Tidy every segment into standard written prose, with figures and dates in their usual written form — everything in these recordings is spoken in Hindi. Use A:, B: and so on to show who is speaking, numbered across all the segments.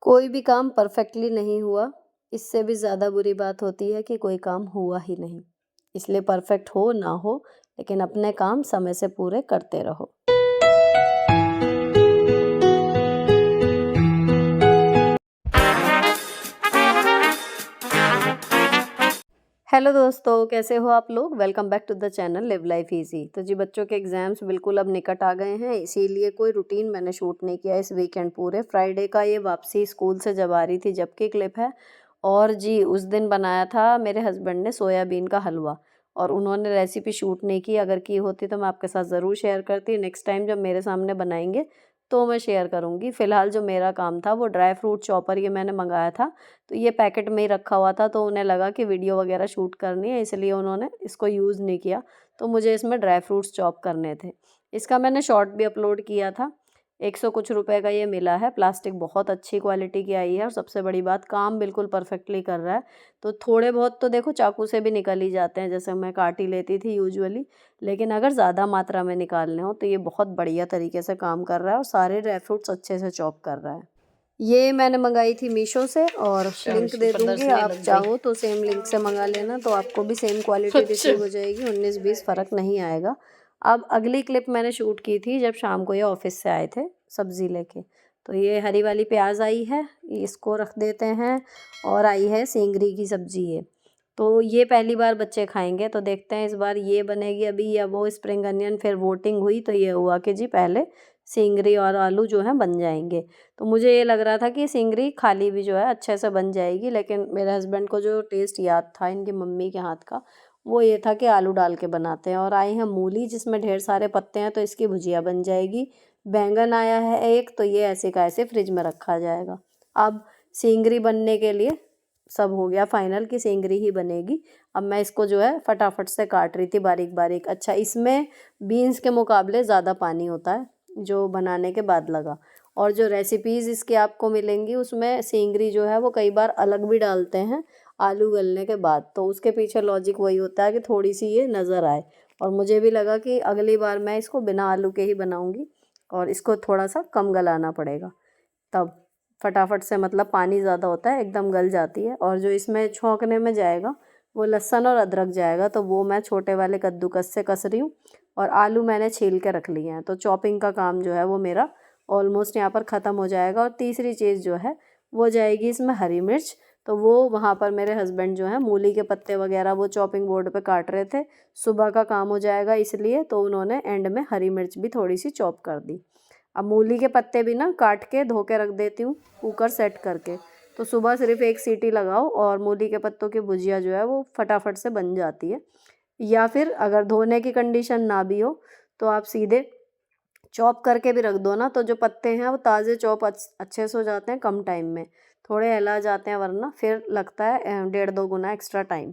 A: कोई भी काम परफेक्टली नहीं हुआ, इससे भी ज़्यादा बुरी बात होती है कि कोई काम हुआ ही नहीं। इसलिए परफेक्ट हो ना हो, लेकिन अपने काम समय से पूरे करते रहो। हेलो दोस्तों, कैसे हो आप लोग? Welcome back to the channel live life easy. तो जी बच्चों के एग्ज़ाम्स बिल्कुल अब निकट आ गए हैं, इसीलिए कोई रूटीन मैंने शूट नहीं किया इस वीकेंड पूरे। फ्राइडे का ये वापसी स्कूल से जब आ रही थी जब की क्लिप है। और जी उस दिन बनाया था मेरे हस्बैंड ने सोयाबीन का हलवा, और उन्होंने रेसिपी शूट नहीं की। अगर की होती तो मैं आपके साथ ज़रूर शेयर करती। नेक्स्ट टाइम जब मेरे सामने बनाएंगे तो मैं शेयर करूँगी। फ़िलहाल जो मेरा काम था वो ड्राई फ्रूट चॉपर ये मैंने मंगाया था, तो ये पैकेट में ही रखा हुआ था, तो उन्हें लगा कि वीडियो वगैरह शूट करनी है, इसलिए उन्होंने इसको यूज़ नहीं किया। तो मुझे इसमें ड्राई फ्रूट्स चॉप करने थे। इसका मैंने शॉर्ट भी अपलोड किया था। 100 कुछ रुपए का ये मिला है। प्लास्टिक बहुत अच्छी क्वालिटी की आई है, और सबसे बड़ी बात काम बिल्कुल परफेक्टली कर रहा है। तो थोड़े बहुत तो देखो चाकू से भी निकल ही जाते हैं, जैसे मैं काट ही लेती थी यूजुअली, लेकिन अगर ज़्यादा मात्रा में निकालने हो तो ये बहुत बढ़िया तरीके से काम कर रहा है, और सारे ड्राई फ्रूट्स अच्छे से चॉप कर रहा है। ये मैंने मंगाई थी मीशो से, और लिंक दे दूँगी, आप चाहो तो सेम लिंक से मंगा लेना, तो आपको भी सेम क्वालिटी रिसीव हो जाएगी। 19-20 फ़र्क नहीं आएगा। अब अगली क्लिप मैंने शूट की थी जब शाम को ये ऑफिस से आए थे सब्ज़ी लेके। तो ये हरी वाली प्याज आई है, इसको रख देते हैं। और आई है सेंगरी की सब्ज़ी ये। तो ये पहली बार बच्चे खाएंगे, तो देखते हैं इस बार ये बनेगी अभी या वो स्प्रिंग अनियन। फिर वोटिंग हुई तो ये हुआ कि जी पहले सेंगरी और आलू जो हैं बन जाएंगे। तो मुझे ये लग रहा था कि सेंगरी खाली भी जो है अच्छे से बन जाएगी, लेकिन मेरे हस्बैंड को जो टेस्ट याद था इनकी मम्मी के हाथ का, वो ये था कि आलू डाल के बनाते हैं। और आई है मूली जिसमें ढेर सारे पत्ते हैं, तो इसकी भुजिया बन जाएगी। बैंगन आया है एक, तो ये ऐसे का ऐसे फ्रिज में रखा जाएगा। अब सेंगरी बनने के लिए सब हो गया फाइनल कि सेंगरी ही बनेगी। अब मैं इसको जो है फटाफट से काट रही थी बारीक बारीक। अच्छा, इसमें बीन्स के मुकाबले ज़्यादा पानी होता है जो बनाने के बाद लगा। और जो रेसिपीज़ इसकी आपको मिलेंगी उसमें सेंगरी जो है वो कई बार अलग भी डालते हैं आलू गलने के बाद, तो उसके पीछे लॉजिक वही होता है कि थोड़ी सी ये नज़र आए। और मुझे भी लगा कि अगली बार मैं इसको बिना आलू के ही बनाऊंगी, और इसको थोड़ा सा कम गलाना पड़ेगा, तब फटाफट से, मतलब पानी ज़्यादा होता है एकदम गल जाती है। और जो इसमें छौंकने में जाएगा वो लहसुन और अदरक जाएगा, तो वो मैं छोटे वाले कद्दूकस से कस रही हूँ। और आलू मैंने छील के रख लिए हैं, तो चॉपिंग का काम जो है वो मेरा ऑलमोस्ट यहाँ पर ख़त्म हो जाएगा। और तीसरी चीज़ जो है वो जाएगी इसमें हरी मिर्च। तो वो वहाँ पर मेरे हस्बैंड जो है मूली के पत्ते वगैरह वो चॉपिंग बोर्ड पे काट रहे थे। सुबह का काम हो जाएगा इसलिए, तो उन्होंने एंड में हरी मिर्च भी थोड़ी सी चॉप कर दी। अब मूली के पत्ते भी ना काट के धो के रख देती हूँ कुकर सेट करके, तो सुबह सिर्फ एक सीटी लगाओ और मूली के पत्तों की भुजिया जो है वो फटाफट से बन जाती है। या फिर अगर धोने की कंडीशन ना भी हो तो आप सीधे चॉप करके भी रख दो ना, तो जो पत्ते हैं वो ताज़े चॉप अच्छे से हो जाते हैं कम टाइम में। थोड़े हिला जाते हैं वरना फिर लगता है 1.5-2 गुना एक्स्ट्रा टाइम।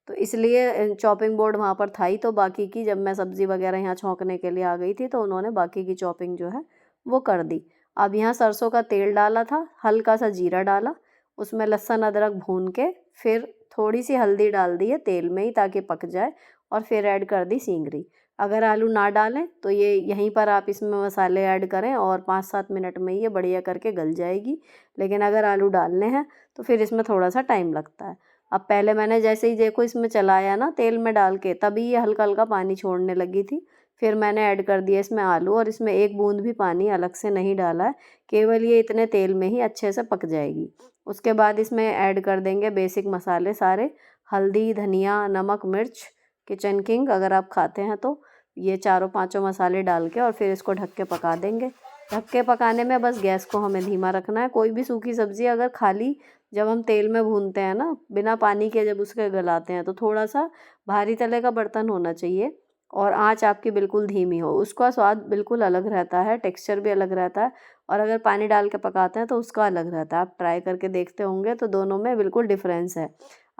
A: तो इसलिए चॉपिंग बोर्ड वहाँ पर था ही, तो बाकी की जब मैं सब्ज़ी वगैरह यहाँ छौंकने के लिए आ गई थी तो उन्होंने बाकी की चॉपिंग जो है वो कर दी। अब यहाँ सरसों का तेल डाला था, हल्का सा जीरा डाला, उसमें लहसुन अदरक भून के फिर थोड़ी सी हल्दी डाल दी है तेल में ही ताकि पक जाए, और फिर ऐड कर दी सेंगरी। अगर आलू ना डालें तो ये यहीं पर आप इसमें मसाले ऐड करें और 5-7 मिनट में ये बढ़िया करके गल जाएगी। लेकिन अगर आलू डालने हैं तो फिर इसमें थोड़ा सा टाइम लगता है। अब पहले मैंने जैसे ही देखो इसमें चलाया ना तेल में डाल के, तभी ये हल्का हल्का पानी छोड़ने लगी थी। फिर मैंने ऐड कर दिया इसमें आलू, और इसमें एक बूंद भी पानी अलग से नहीं डाला है, केवल ये इतने तेल में ही अच्छे से पक जाएगी। उसके बाद इसमें ऐड कर देंगे बेसिक मसाले सारे, हल्दी, धनिया, नमक, मिर्च, किचन किंग अगर आप खाते हैं तो, ये चारों पांचों मसाले डाल के और फिर इसको ढक के पका देंगे। ढक के पकाने में बस गैस को हमें धीमा रखना है। कोई भी सूखी सब्ज़ी अगर खाली जब हम तेल में भूनते हैं ना बिना पानी के, जब उसके गलाते हैं, तो थोड़ा सा भारी तले का बर्तन होना चाहिए और आंच आपकी बिल्कुल धीमी हो, उसका स्वाद बिल्कुल अलग रहता है, टेक्सचर भी अलग रहता है। और अगर पानी डाल के पकाते हैं तो उसका अलग रहता है। आप ट्राई करके देखते होंगे तो दोनों में बिल्कुल डिफरेंस है।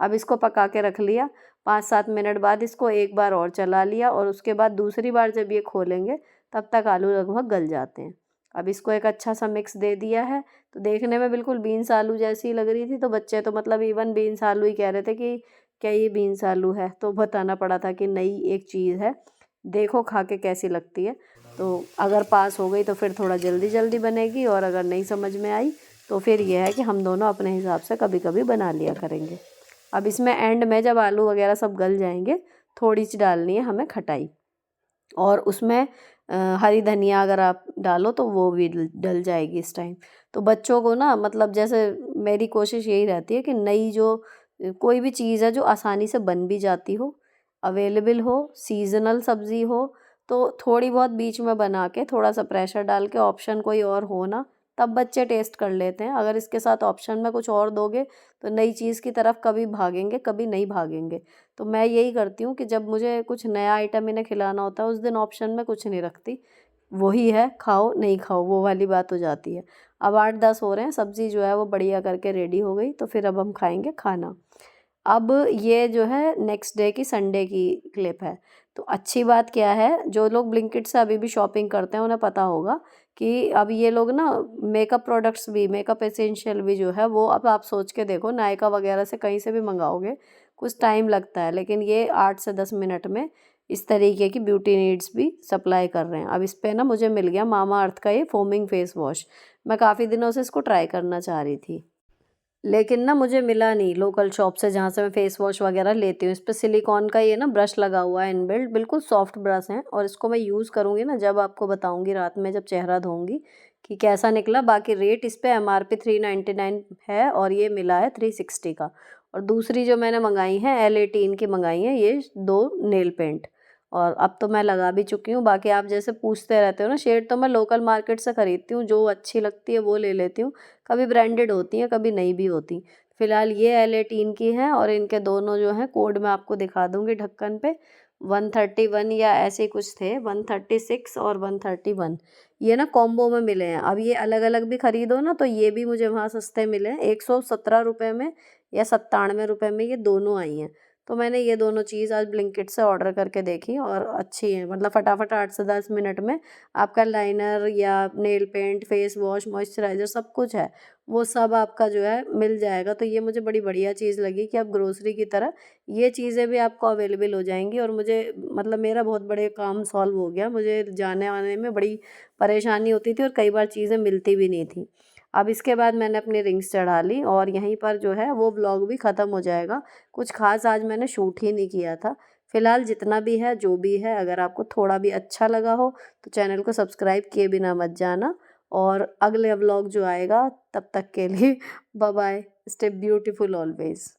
A: अब इसको पका के रख लिया। 5-7 मिनट बाद इसको एक बार और चला लिया, और उसके बाद दूसरी बार जब ये खोलेंगे तब तक आलू लगभग गल जाते हैं। अब इसको एक अच्छा सा मिक्स दे दिया है, तो देखने में बिल्कुल बीन्स आलू जैसी लग रही थी, तो बच्चे तो मतलब इवन बीन्स आलू ही कह रहे थे कि क्या ये बीन्स आलू है, तो बताना पड़ा था कि नई एक चीज़ है, देखो खा के कैसी लगती है। तो अगर पास हो गई तो फिर थोड़ा जल्दी जल्दी बनेगी, और अगर नहीं समझ में आई तो फिर ये है कि हम दोनों अपने हिसाब से कभी कभी बना लिया करेंगे। अब इसमें एंड में जब आलू वगैरह सब गल जाएंगे, थोड़ी सी डालनी है हमें खटाई, और उसमें हरी धनिया अगर आप डालो तो वो भी डल जाएगी इस टाइम। तो बच्चों को ना, मतलब जैसे मेरी कोशिश यही रहती है कि नई जो कोई भी चीज़ है जो आसानी से बन भी जाती हो, अवेलेबल हो, सीजनल सब्जी हो, तो थोड़ी बहुत बीच में बना के थोड़ा सा प्रेशर डाल के ऑप्शन कोई और हो ना, तब बच्चे टेस्ट कर लेते हैं। अगर इसके साथ ऑप्शन में कुछ और दोगे तो नई चीज़ की तरफ कभी भागेंगे, कभी नहीं भागेंगे। तो मैं यही करती हूँ कि जब मुझे कुछ नया आइटम इन्हें खिलाना होता है उस दिन ऑप्शन में कुछ नहीं रखती, वही है, खाओ नहीं खाओ वो वाली बात हो जाती है। अब 8-10 हो रहे हैं, सब्ज़ी जो है वो बढ़िया करके रेडी हो गई, तो फिर अब हम खाएंगे खाना। अब ये जो है नेक्स्ट डे की, संडे की क्लिप है। तो अच्छी बात क्या है, जो लोग ब्लिंकिट से अभी भी शॉपिंग करते हैं उन्हें पता होगा कि अब ये लोग ना मेकअप प्रोडक्ट्स भी, मेकअप एसेंशियल भी जो है वो, अब आप सोच के देखो नायका वगैरह से कहीं से भी मंगाओगे कुछ टाइम लगता है, लेकिन ये 8 से 10 मिनट में इस तरीके की ब्यूटी नीड्स भी सप्लाई कर रहे हैं। अब इस पे ना मुझे मिल गया मामा अर्थ का ये फोमिंग फेस वॉश। मैं काफ़ी दिनों से इसको ट्राई करना चाह रही थी, लेकिन ना मुझे मिला नहीं लोकल शॉप से जहाँ से मैं फेस वॉश वगैरह लेती हूँ। इस पे सिलिकॉन का ये ना ब्रश लगा हुआ है इनबिल्ट, बिल्कुल सॉफ्ट ब्रश है, और इसको मैं यूज़ करूँगी ना, जब आपको बताऊँगी रात में जब चेहरा धोऊंगी कि कैसा निकला। बाकी रेट इस पे MRP 399 है और ये मिला है 360 का। और दूसरी जो मैंने मंगाई है L18 की मंगाई है, ये 2 नेल पेंट, और अब तो मैं लगा भी चुकी हूँ। बाकी आप जैसे पूछते रहते हो ना, शेड तो मैं लोकल मार्केट से ख़रीदती हूँ, जो अच्छी लगती है वो ले लेती हूँ। कभी ब्रांडेड होती हैं, कभी नहीं भी होती। फ़िलहाल ये L18 की हैं, और इनके दोनों जो हैं कोड मैं आपको दिखा दूँगी ढक्कन पे। 131 या ऐसे ही कुछ थे, 136 और 131, ये ना कॉम्बो में मिले हैं। अब ये अलग अलग भी ख़रीदो ना तो ये भी मुझे वहाँ सस्ते मिले हैं, 117 रुपये में या 97 रुपये में ये दोनों आई हैं। तो मैंने ये दोनों चीज़ आज ब्लिंकिट से ऑर्डर करके देखी और अच्छी हैं, मतलब फटाफट 8 से 10 मिनट में आपका लाइनर या nail paint, face wash, moisturiser सब कुछ है, वो सब आपका जो है मिल जाएगा। तो ये मुझे बड़ी बढ़िया चीज़ लगी कि अब ग्रोसरी की तरह ये चीज़ें भी आपको अवेलेबल हो जाएंगी, और मुझे मतलब मेरा बहुत बड़े काम सॉल्व हो गया। मुझे जाने आने में बड़ी परेशानी होती थी और कई बार चीज़ें मिलती भी नहीं थी। अब इसके बाद मैंने अपनी रिंग्स चढ़ा ली, और यहीं पर जो है वो ब्लॉग भी ख़त्म हो जाएगा। कुछ ख़ास आज मैंने शूट ही नहीं किया था। फ़िलहाल जितना भी है जो भी है, अगर आपको थोड़ा भी अच्छा लगा हो तो चैनल को सब्सक्राइब किए बिना मत जाना, और अगले व्लॉग जो आएगा तब तक के लिए bye bye, stay beautiful always.